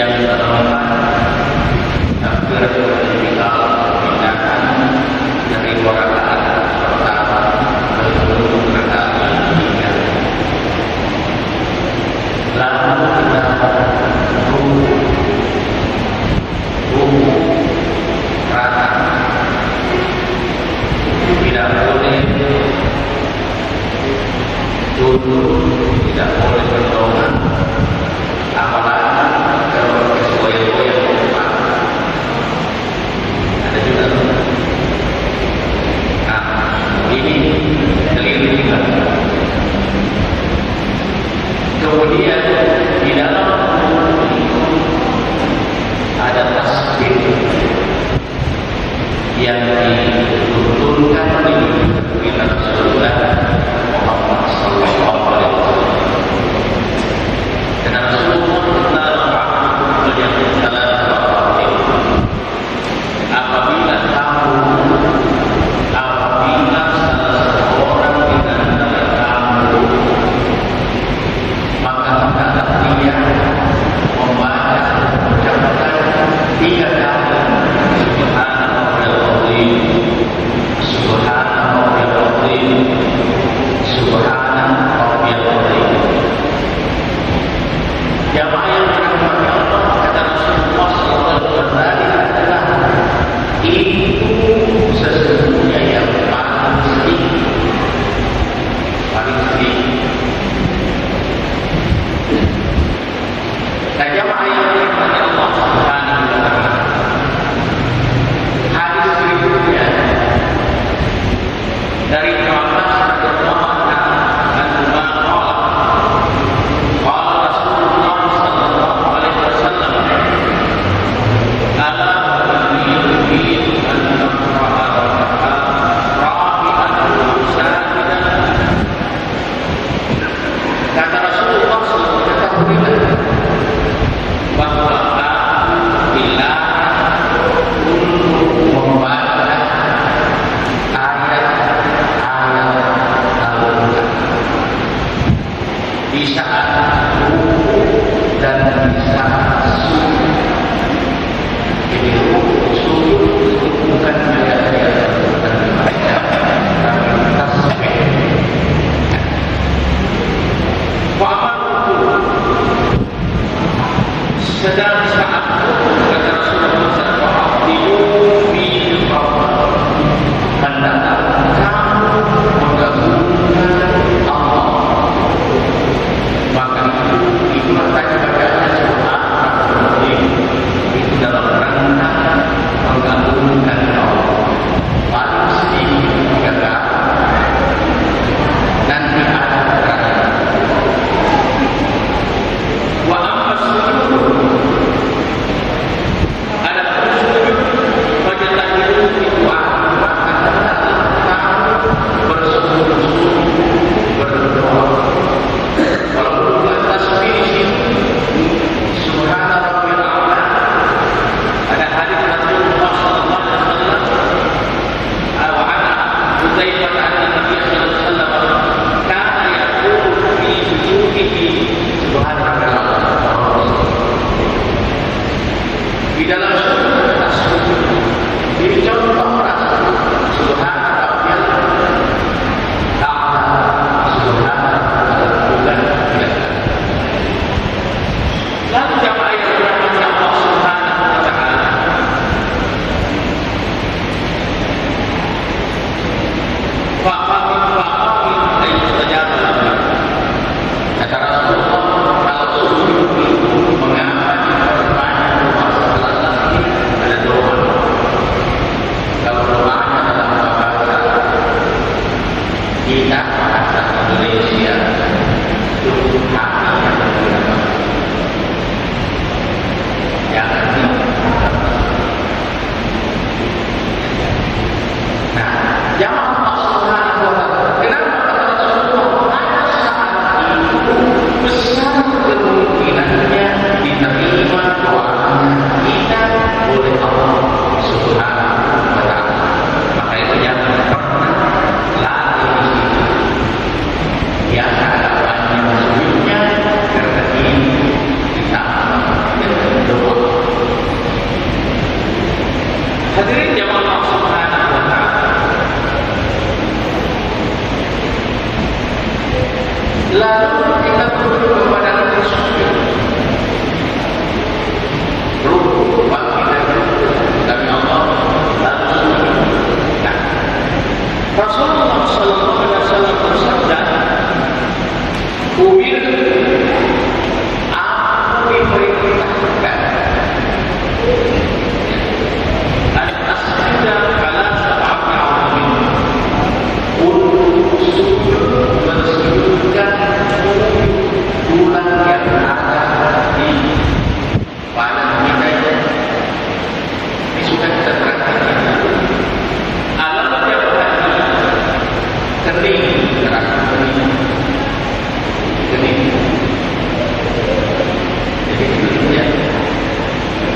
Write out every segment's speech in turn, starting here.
yang keempat, takbiratul ihram, pindahkan dari rakaat pertama menuju rakaat yang ketiga. Lalu kita rata, tidak boleh duduk, tidak boleh berdongak, apalagi kalau bergoyang-goyang di depan. Ada juga. Nah, ini keliru juga. Kemudian di dalam ada tasbih yang dituntunkan oleh Rasulullah Muhammad sallallahu alaihi wasallam. Dan Rasulullah yang apabila salah seorang di antara kamu maka dia membaca mengucapkan 3 kali jamaah yang dirahmati Allah, kata Rasulullah adalah itu sesungguhnya yang paling sedikit. Nah, jamaah yang dirahmati Allah Subhanahu wa taala, hadis berikutnya dari Muhammad radhiyallahu anhu qala Rasulullah sallallahu alaihi wasallam ala yuridu an taqra'a rafi'an sajidan. Kata Rasulullah sallallahu alaihi wasallam bahwa bila untuk membaca di saat dan di saat sujud. Jadi sujud itu bukan ayat-ayat yang dibaca, tapi tasbih. Sedang saat kata Rasulullah SAW di bawah hendaklah kamu menggabungkan Allah. Maka itu maknanya bacaan jemaah itu dalam rangka menggabungkan Allah. Paling sedikit 3 kali. Nanti ada rakaat. Wa amma sujud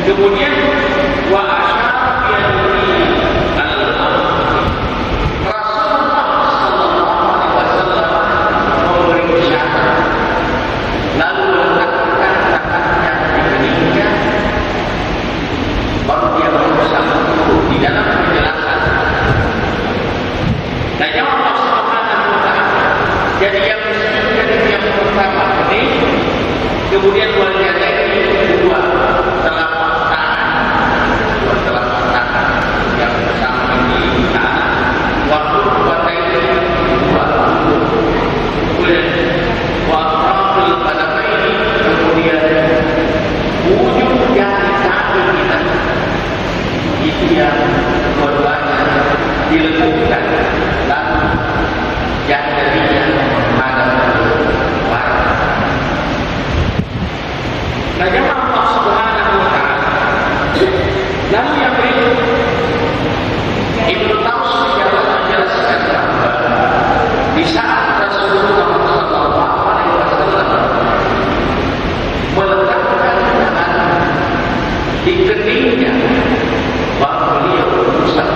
Kemudian wa asyara bi yadihi al-ardh. Rasulullah sallallahu alaihi wasallam memberi isyarat, lalu letakkan tangannya di keningnya, baru dia berusaha di dalam penjelasan. Dan yang Allah Subhanahu wa ta'ala, jadi yang pertama ini, kemudian wajah ini kedua telapak tangan yang bersama di tangan, waktu dua ini dua, kemudian waktu pada ini, kemudian ujung jari kaki kita itu yang keduanya dilekupkan, lalu yang jadinya ada warna. Nah, jemaah Allah Subhanahu wa ta'ala. Lalu yang berikut, Ibnu Tausiyah menjelaskan bahwa di saat Rasulullah sallallahu alaihi wasallam meletakkan tangan di keningnya, baru beliau usap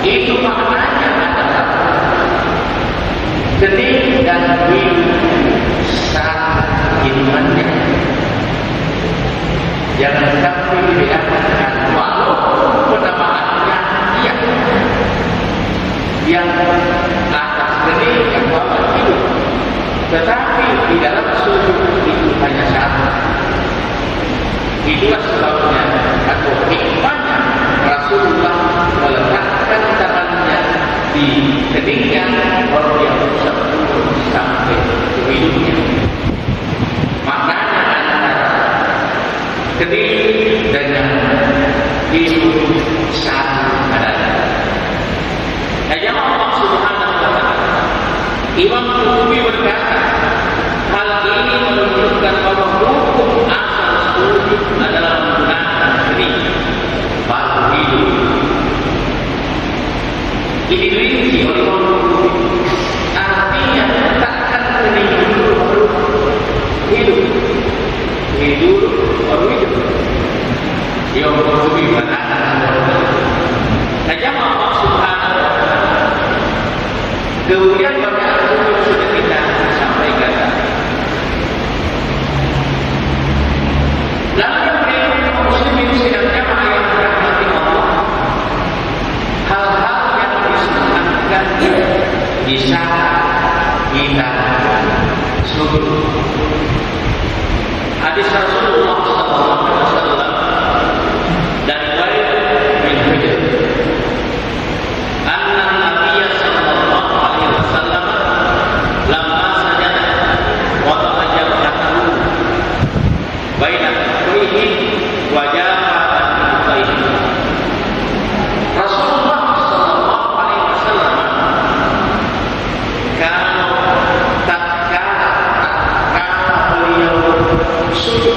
itu maknanya adalah kening dan hidung saat hidupannya. Jangan sampai dibedakan, walaupun penamaannya iya, yang atas kening yang bawah hidung, tetapi di dalam sujud itu hanya satu. Itulah sebabnya atau hikmahnya Rasulullah meletakkan tangannya di keningnya, baru dia usap sampai ke hidungnya. Maknanya antara kening dengan hidung satu adanya. Nah, yang Allah Subhanahu wa ta'ala, Imam Qurtubi berkata, hal ini menunjukkan bahwa hukum asal sujud adalah menggunakan kening baru hidung. Ini dirinci oleh Imam Qurtubi, artinya letakkan kening dulu baru hidung, hidung baru hidung. Imam Qurtubi mengatakan, nah, jemaah Allah Subhanahu wa ta'ala, kemudian pada sujud sudah kita sampaikan. Lalu yang berikutnya muslimin sidang jamaah yang dirahmati Allah, hal-hal yang disunahkan di saat kita sujud. Hadis Rasulullah sallallahu alaihi wasallam dari Walid bin Hujr, anna Nabiy sallallahu alaihi wasallam lamma sajada wa ta'ajjaba baina kafaihi wa jama'a kafaihi. Rasulullah sallallahu alaihi wasallam kalau tatkala beliau sujud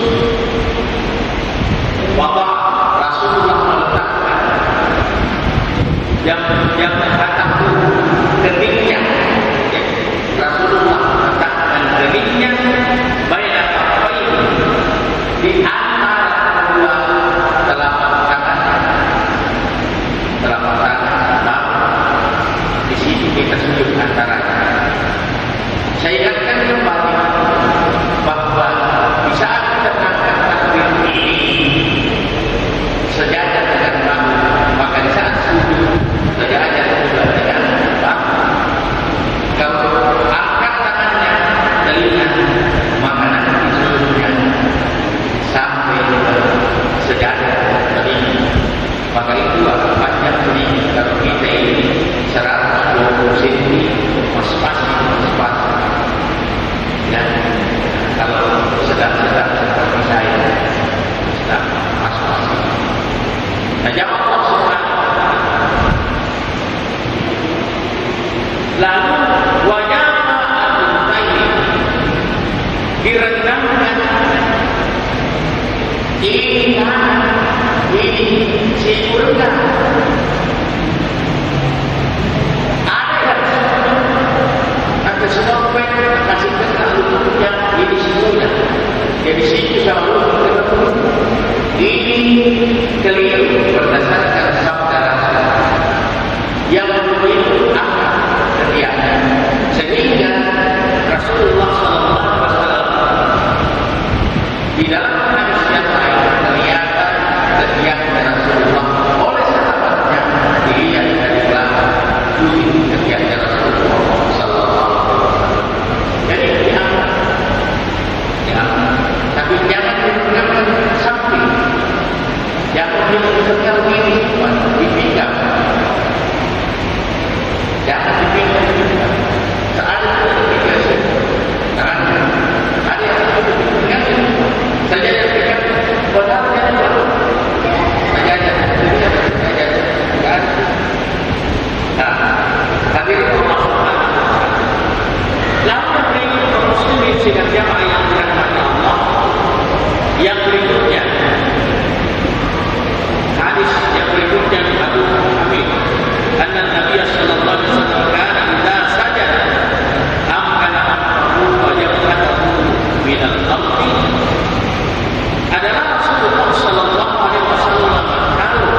Jadi situ selalu ini keliru berdasarkan sabda Rasul yang memberi akal ketiaknya, sehingga Rasulullah SAW di dalam hadis yang lain kelihatan ketiaknya Rasulullah oleh sahabatnya dilihat dari belakang ketiaknya Rasulullah SAW. Jadi diangkat, tapi jangan digunakan samping, jangan digunakan diri di pinggang, jangan di pinggang. Seada di pinggang, ada yang di pinggang, saja yang pinggang, benar dan benar, saja, kan? Nah, tapi itu maksudnya. Lalu berikut kaum muslimin sidang jamaah yang dirahmati Allah. Yang berikutnya, hadis yang berikutnya Abu Hamid, anna Nabi sallallahu alaihi wasallam kana idza sajada amkana anhu wa jabhatahu min al-ardi. Adalah Rasulullah sallallahu alaihi wasallam kalau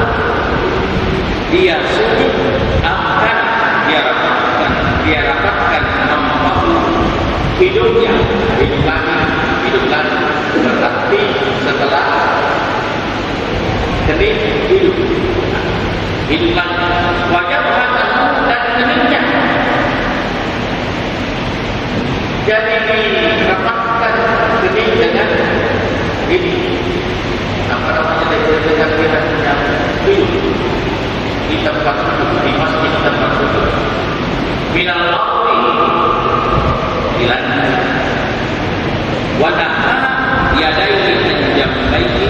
dia sujud akan dia rapatkan mahu hidupnya, hidup lagi berarti setelah kening hidup lagi wajah matamu dan keningnya, jadi dirapatkan kening dengan ini apa namanya dengan yang hidup di tempat sujud, di masjid tempat sujud minal ardi ilan wa naha yadaihi an jambayhi,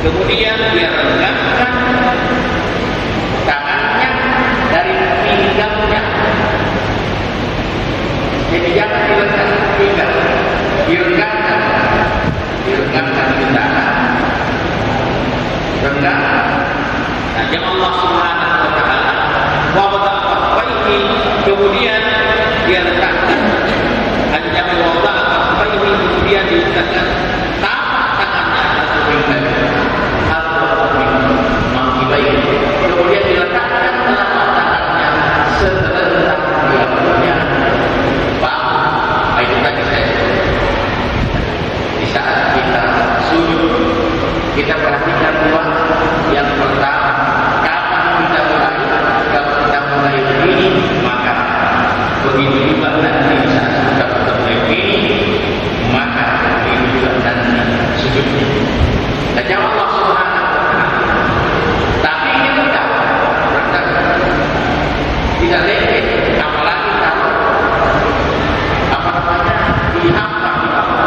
kemudian dia renggangkan tangannya dari pinggangnya. Jadi jangan diletakkan pinggang, direnggangkan di tangan, renggangkan. Nah, jemaah Allah Subhanahu wa taala wa wada'ahu, kemudian dia letakkan hanya wada'ahu, kemudian diletakkan tapak tangannya atau pinggangnya atau mangkibai, kemudian diletakkan telapak tangannya setelah dia punya itu tadi saya sebut. Di saat kita sujud, kita perhatikan dua. Yang pertama, kapan kita mulai? Kalau kita mulai begini, maka begitu juga nanti saat kita mulai begini, maka begitu juga nanti sujudnya. Dan jawab Allah Subhanahu wa taala. Tapi ini tidak lengket, apalagi kalau apa namanya dihampak di bawah.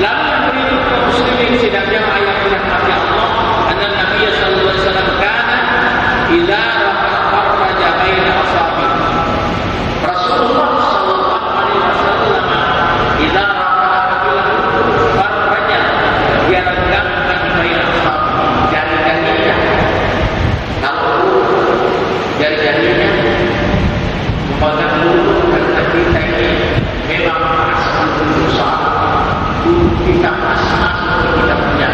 Lalu yang berikut kaum muslimin sidang jamaah yang dirahmati Allah, anna Nabi sallallahu alaihi wasallam kana idza farraja baina asabihi. Rasulullah sallallahu alaihi wasallam idza farraja, dia renggangkan baina asabihi, jari-jarinya. Kalau jari-jarinya memegang mulut dan kita ini memang asal berusaha kita masing-masing kita punya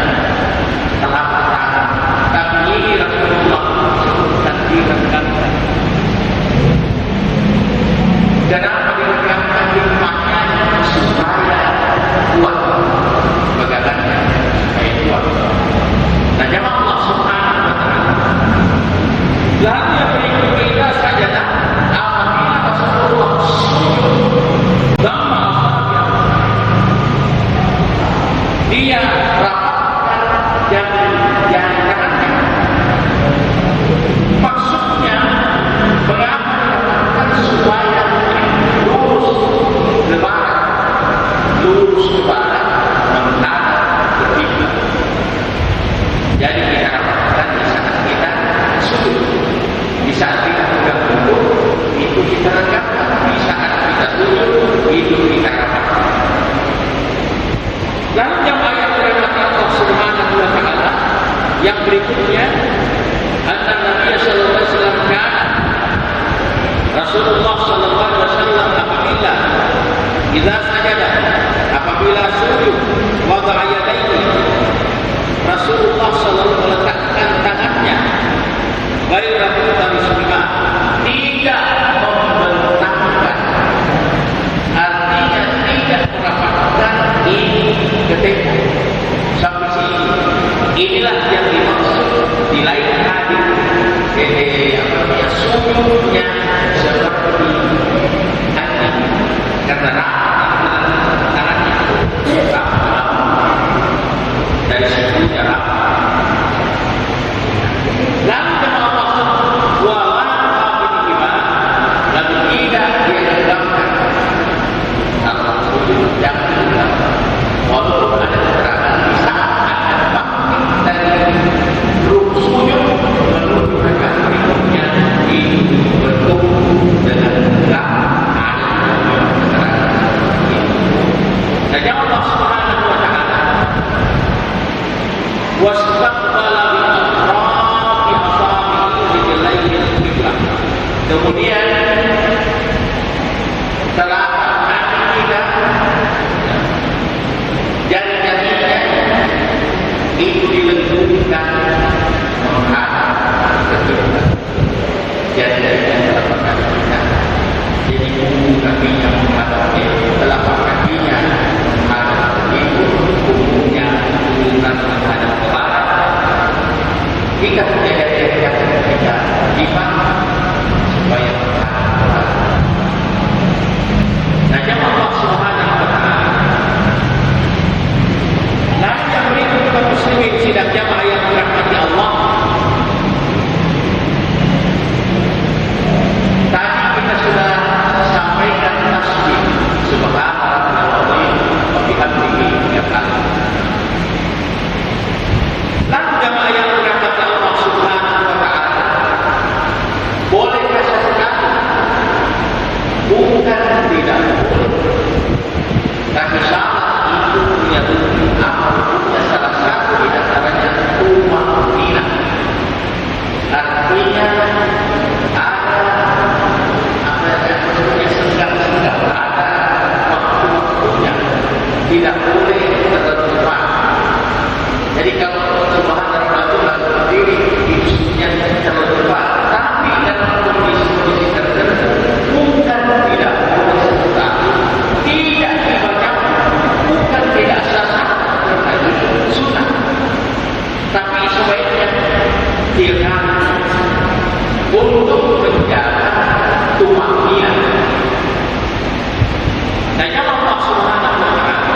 telapak tangan, tapi ini Rasulullah sebutkan direnggangkan. Kenapa direnggangkan? Hikmahnya supaya kuat pegangannya, supaya kuat. Nah, jemaah Allah Subhanahu wa taala. Lalu yang berikut kita sajadah apabila Rasulullah sujud dhamma dia rapatkan jangan-jangan. Maksudnya mengapa dirapatkan? Supaya lurus ke barat menghadap ke kiblat. Jadi kita rapatkan di saat kita sujud, di saat kita pegang duduk itu kita regangkan, di saat kita sujud itu kita rapatkan. Lalu jamaah yang dirahmati Allah Subhanahu wa taala, yang berikutnya anna Nabi sallallahu alaihi wasallam kana Rasulullah sallallahu alaihi wasallam apabila idza sajada, apabila sujud wa wada'a yadayhi, Rasulullah selalu meletakkan tangannya ghaira mutarisima, tidak membentangkan, artinya tidak merapatkan di tembok sampai sini. Inilah yang dimaksud di lain hadis, sujudnya seperti hati, karena tangannya dari situ jarak. Lalu jemaah maksud wala qabidihima, lalu tidak dia tegakkan atau sujud yang tidak, walaupun ada keterangan di saat ada bangkit dari rukuk sujud menuju rakaat berikutnya itu bertumbuh dengan tegak, ada keterangan itu. Dan Allah Subhanahu wa taala wastaqbala bi atrafi asabihi rijlaihi al-qiblah. Kemudian setelah kaki kita jari-jarinya itu dilengkungkan menghadap ke kiblat. Jari-jarinya telapak kakinya, jadi punggung kakinya menghadap ke telapak kakinya menghadap ke punggungnya menghadap ke barat. Jika jari-jari kita dipanggang supaya menghadap ke barat. Nah, Allah Subhanahu wa taala la yamliku kaum muslimin, sidang jamaah yang dirahmati Allah. Tadi kita sudah sampaikan tasbih subhanallah wa bihamdihi ya Allah. Lalu jamaah yang dirahmati Allah Subhanahu wa taala, bolehkah sesekali? Bukan tidak boleh. Tapi salat itu punya rukun amal, punya salah satu di antaranya tumanina. Artinya ada maksudnya senggang-senggang, ada waktu-waktunya, tidak boleh terlepas. Jadi kalau subhanallah itu lalu berdiri isunya terlepas, tapi dalam kondisi tertentu bukan tidak boleh sekali, tidak dibaca, bukan tidak sah, karena itu sunnah. Tapi sebaiknya dirancang untuk menjaga tumanina. Dan Allah Subhanahu wa taala,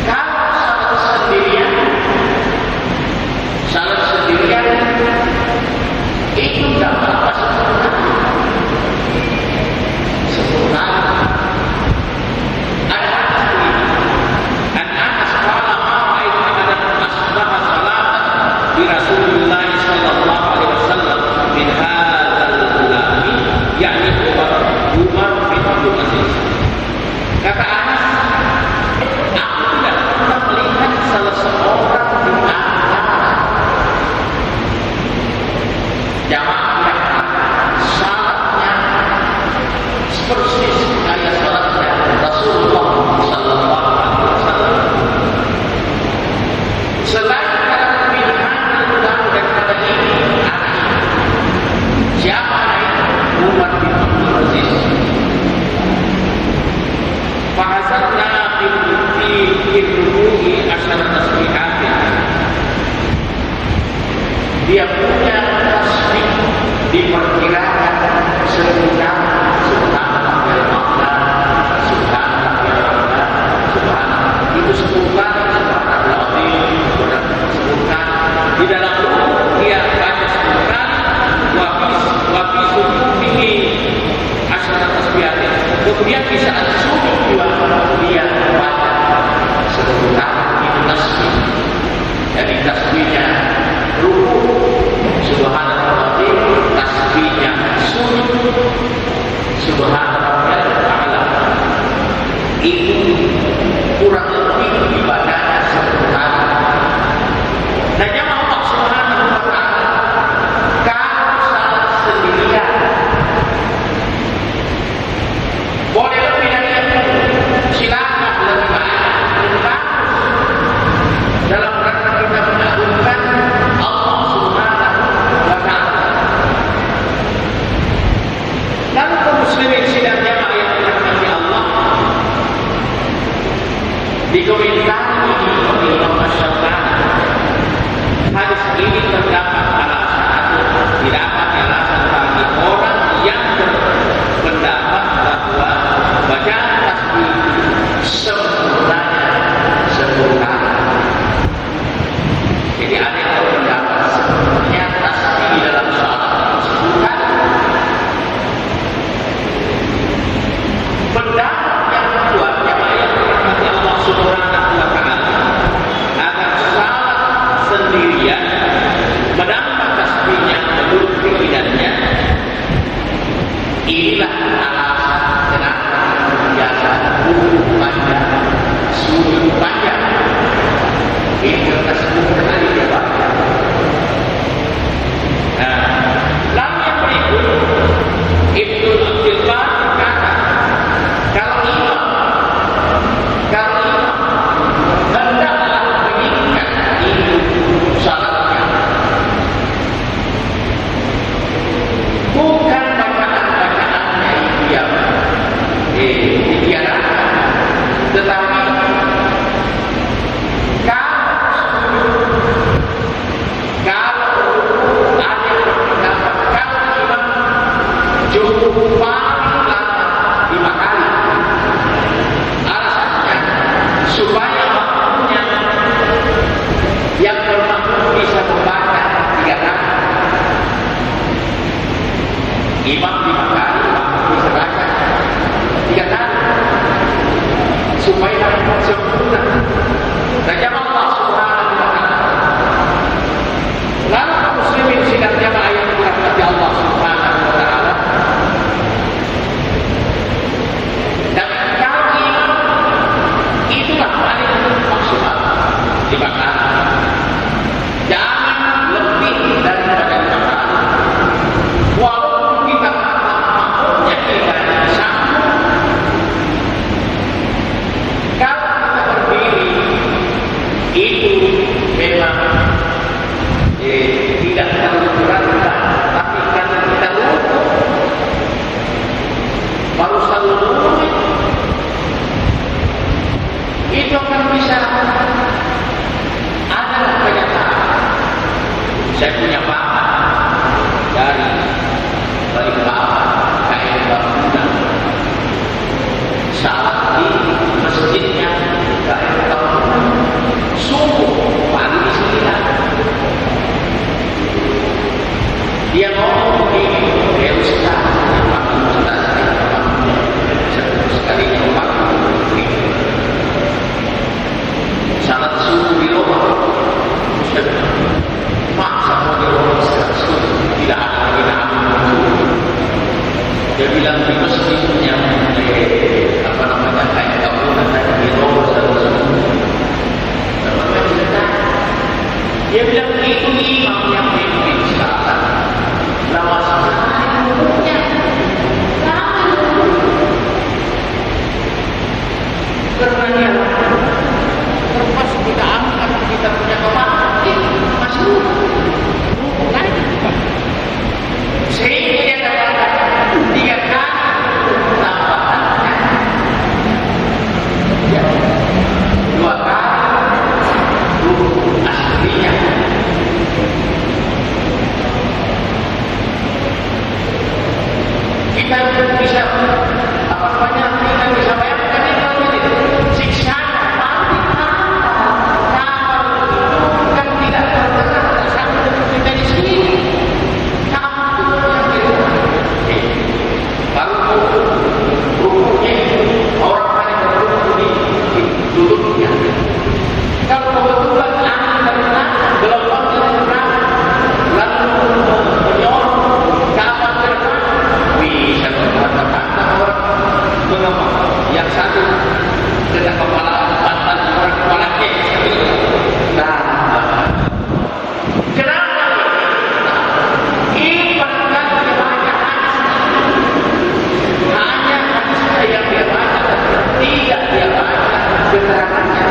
kalau salat sendirian itu tidak apa sempurna. Ada anak sekolah apa itu ada asbah salat di Rasulullah sallallahu alaihi wasallam min hadzal lami, yakni Umar bin Abdul Aziz. Kata Anas, aku tidak pernah melihat salah seorang di antara jamaah salatnya persis kayak salatnya Rasulullah sallallahu alaihi wasallam. Selain kata pilihan dan kata ini, siapa itu? Umar bin Abdul Aziz. Fahazarna fi ruku'i asyar tasbihat. Dia punya tasbih diperkirakan sekitar subhanallah ya Allah, subhanallah ya Allah, subhanallah. Itu 10 kali subhanallah disebutkan di dalam rukuk, dia baca 10 kali wa fi sujudihi asyar tasbihat. Kemudian di saat sujud juga dia baca 10 kali itu tasbih. Jadi tasbihnya rukuk subhanallah, tasbihnya sujud subhanallah ta'ala. Itu kurang lebih ibadahnya 10 kali. Nah, jamaah Allah Subhanahu wa taala, kalau salat sendirian boleh lebih dari itu, silakan. ditiadakan. Tetapi kalau ada yang berpendapat kalau imam cukup paling lama 5 kali, alasannya supaya makmumnya yang bermakmum bisa membaca 3 kali. Imam 5 kali, makmum bisa baca 3 kali supaya sempurna. Dan Allah Subhanahu wa taala. Lalu kaum muslimin sidang jamaah yang dirahmati Allah Subhanahu wa taala. Dan kalau imam itulah paling maksimal 5 kali. Jangan lebih daripada 5 kali. Walaupun kita makmumnya tidak sanggup. Kalau kita berdiri itu memang tidak terlalu berat, tapi karena kita lutut baru selalu lutut itu akan bisa ada kenyataan. Saya punya paham dari Balikpapan kayak Bangkuda saat di masjidnya kayak Bangkuda sungguh paling istilah. Dia ngomong begini, dia ustaz, sekali nyumpah salat subuh di rumah. Masa mau di rumah salat subuh tidak ada lagi nama. Dia bilang di masjidnya apa namanya kayak kamu kata di rumah salat subuh. Dia bilang itu imam yang memimpin salat. Lama sekali umurnya, karena dia terpas kita angkat kita punya kemampuan masih lagi sehingga dia katakan 3 kali tambahannya ya 2 kali aslinya. Kita bisa apa namanya kita bisa bayangkan ini siksa paling kan tidak terkenal sampai kita di sini campur yang baru rukunya orang paling berruku di duduknya. Kalau kebetulan angin dari belakang gelombang dari belakang lalu menyorong kapal ke depan bisa berkata-kata orang mengemang yang satu kena kepala pantat orang kepala kenapa ini bahkan dia baca hanya hadisnya yang dia baca tidak dia baca keterangannya.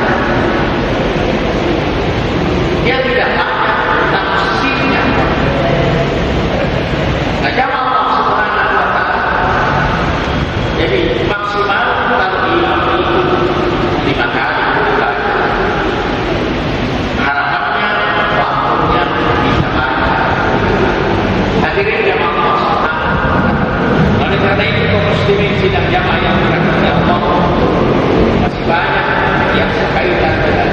Dia tidak baca tafsirnya. Ajab Allah Subhanahu wa taala. Jadi maksimal kalau imam itu 5 kali belajar. Harapannya waktunya bisa baca. Hadirin yang Allah Subhanahu wa taala. Oleh karena itu kaum muslimin sidang jamaah yang dirahmati Allah, masih banyak yang sekaitan dengan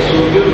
sujud